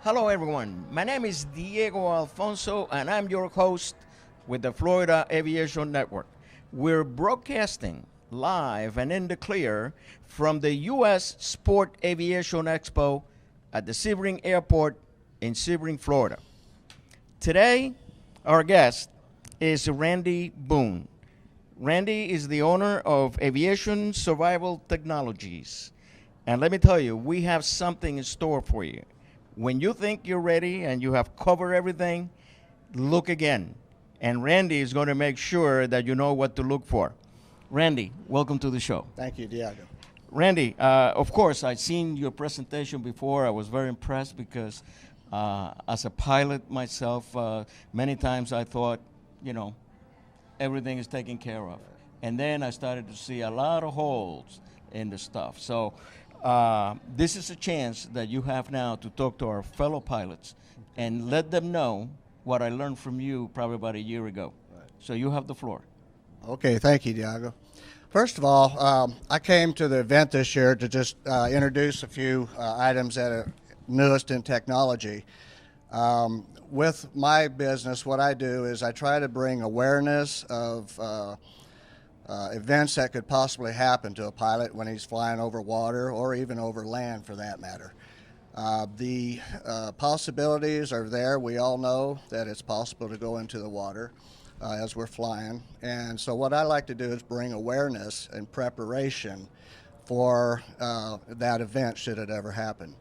Hello, everyone. My name is Diego Alfonso, and I'm your host with the Florida Aviation Network. We're broadcasting live and in the clear from the U.S. Sport Aviation Expo at the Sebring Airport in Sebring, Florida. Today, our guest is Randy Boone. Randy is the owner of Aviation Survival Technologies. And let me tell you, we have something in store for you. When you think you're ready and you have covered everything, look again. And Randy is going to make sure that you know what to look for. Randy, welcome to the show. Thank you, Diego. Randy, of course, I've seen your presentation before. I was very impressed because as a pilot myself, many times I thought, everything is taken care of. And then I started to see a lot of holes in the stuff. So this is a chance that you have now to talk to our fellow pilots and let them know what I learned from you probably about a year ago. Right. So you have the floor. Okay, thank you, Diego. First of all, I came to the event this year to just introduce a few items that are newest in technology. With my business, what I do is I try to bring awareness of events that could possibly happen to a pilot when he's flying over water or even over land for that matter. The possibilities are there. We all know that it's possible to go into the water as we're flying. And so what I like to do is bring awareness and preparation for that event should it ever happen.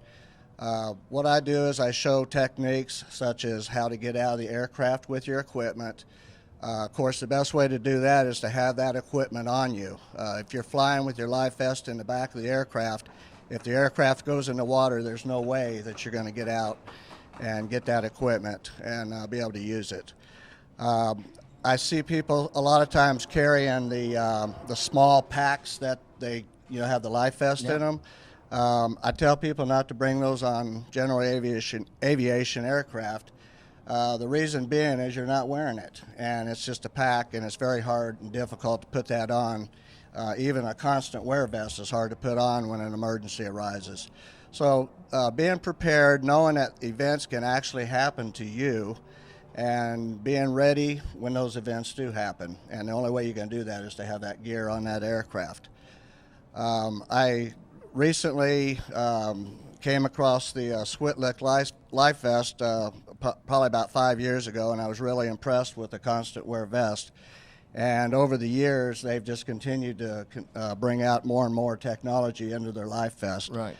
What I do is I show techniques such as how to get out of the aircraft with your equipment. Of course, the best way to do that is to have that equipment on you. If you're flying with your life vest in the back of the aircraft, if the aircraft goes in the water, there's no way that you're going to get out and get that equipment and be able to use it. I see people a lot of times carrying the small packs that they have the life vest in them. I tell people not to bring those on general aviation aircraft. The reason being is you're not wearing it, and it's just a pack, and it's very hard and difficult to put that on. Even a constant wear vest is hard to put on when an emergency arises. So being prepared, knowing that events can actually happen to you, and being ready when those events do happen. And the only way you can do that is to have that gear on that aircraft. I recently came across the Switlick life vest probably about 5 years ago, and I was really impressed with the constant wear vest. And over the years, they've just continued to bring out more and more technology into their life vest. Right.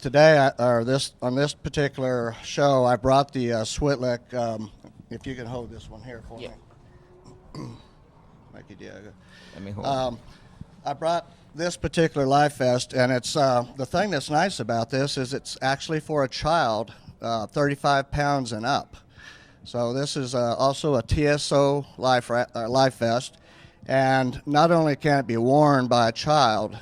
Today, on this particular show, I brought the Switlick. If you can hold this one here for me. Thank you, Diego. Let me hold. I brought this particular life vest, and it's the thing that's nice about this is it's actually for a child 35 pounds and up. So this is also a TSO life vest, and not only can it be worn by a child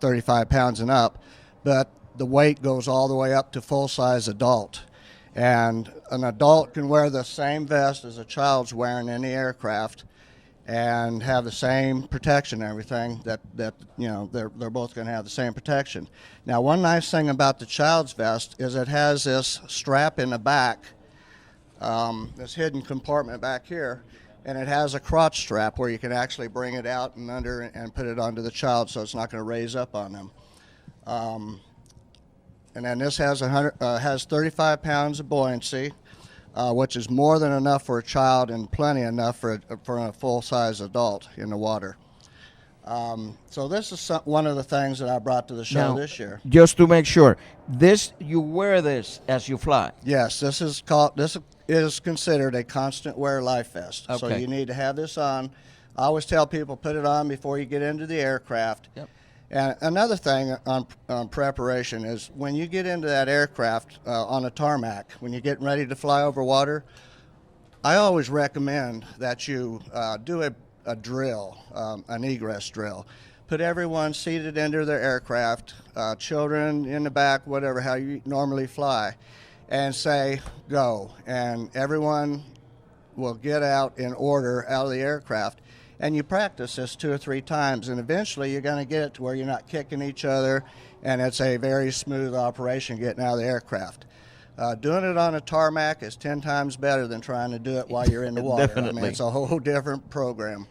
35 pounds and up, but the weight goes all the way up to full-size adult. And an adult can wear the same vest as a child's wearing in the aircraft and have the same protection and everything that they're both going to have the same protection. Now, one nice thing about the child's vest is it has this strap in the back, this hidden compartment back here, and it has a crotch strap where you can actually bring it out and under and put it onto the child so it's not going to raise up on them. And then this has 35 pounds of buoyancy, which is more than enough for a child and plenty enough for a full-size adult in the water. So this is one of the things that I brought to the show this year. Just to make sure, you wear this as you fly. Yes, this is considered a constant wear life vest. Okay. So you need to have this on. I always tell people put it on before you get into the aircraft. Yep. And another thing on preparation is when you get into that aircraft on a tarmac, when you're getting ready to fly over water, I always recommend that you do a drill, an egress drill. Put everyone seated into their aircraft, children in the back, whatever, how you normally fly, and say, go. And everyone will get out in order out of the aircraft. And you practice this 2 or 3 times, and eventually you're going to get it to where you're not kicking each other, and it's a very smooth operation getting out of the aircraft. Doing it on a tarmac is 10 times better than trying to do it while you're in the water. Definitely. I mean, it's a whole different program.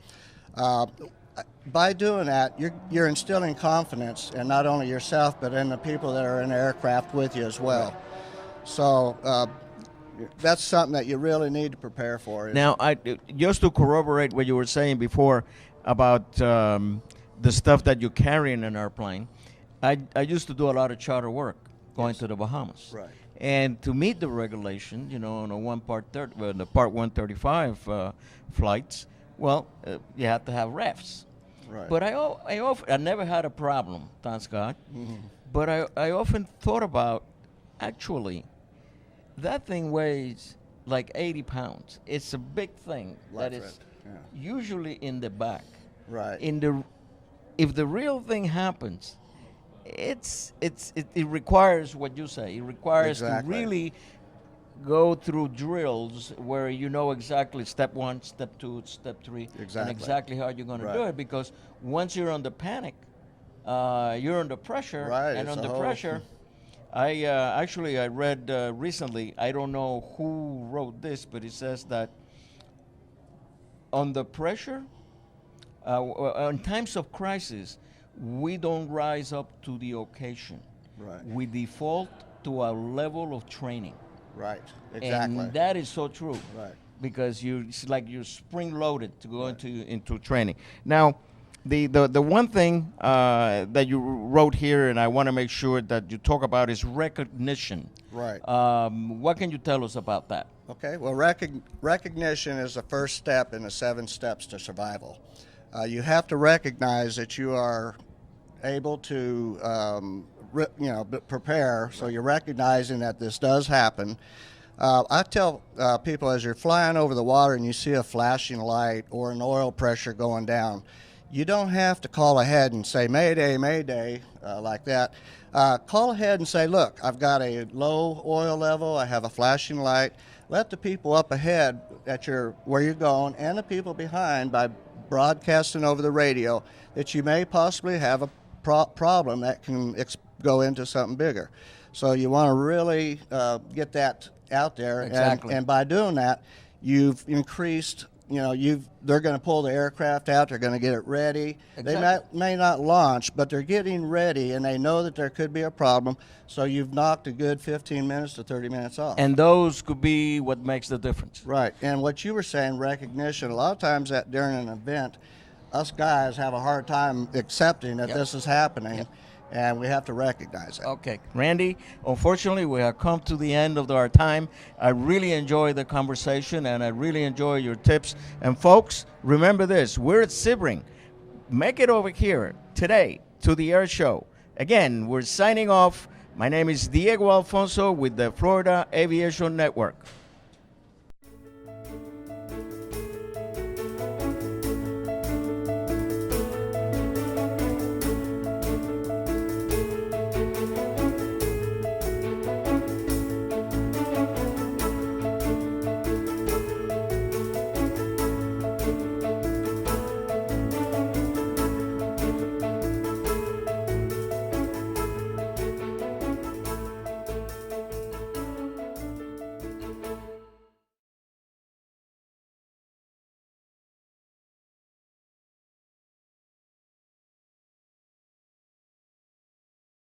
By doing that, you're instilling confidence in not only yourself, but in the people that are in the aircraft with you as well. So that's something that you really need to prepare for. Now, just to corroborate what you were saying before about the stuff that you carry in an airplane, I used to do a lot of charter work going to the Bahamas. Right. And to meet the regulation, on a the Part 135 flights, well, you have to have refs. Right. But I never had a problem, thank God. Mm-hmm. But I often thought about, actually, that thing weighs like 80 pounds. It's a big thing that is usually in the back. Right. If the real thing happens, it requires what you say. It requires to really go through drills where you know exactly step 1, step 2, step 3, and exactly how you're going to do it. Because once you're under panic, you're under pressure, and under pressure. I read recently. I don't know who wrote this, but it says that under pressure, in times of crisis, we don't rise up to the occasion. Right. We default to a level of training. Right. Exactly. And that is so true. Right. Because it's like you're spring loaded to go into training. Now, the one thing that you wrote here, and I want to make sure that you talk about, is recognition. Right. What can you tell us about that? Okay. Well, recognition is the first step in the 7 steps to survival. You have to recognize that you are able to, prepare. So you're recognizing that this does happen. I tell people, as you're flying over the water and you see a flashing light or an oil pressure going down, you don't have to call ahead and say, "Mayday, Mayday," like that. Call ahead and say, "Look, I've got a low oil level. I have a flashing light." Let the people up ahead where you're going and the people behind, by broadcasting over the radio, that you may possibly have a problem that can go into something bigger. So you want to really get that out there. Exactly. And by doing that, you've increased, they're going to pull the aircraft out, they're going to get it ready. Exactly. They may not launch, but they're getting ready, and they know that there could be a problem. So you've knocked a good 15 minutes to 30 minutes off. And those could be what makes the difference. Right. And what you were saying, recognition, a lot of times during an event, us guys have a hard time accepting that this is happening, and we have to recognize it. Okay. Randy, unfortunately, we have come to the end of our time. I really enjoyed the conversation, and I really enjoy your tips. And folks, remember this, we're at Sebring. Make it over here today to the air show. Again, we're signing off. My name is Diego Alfonso with the Florida Aviation Network.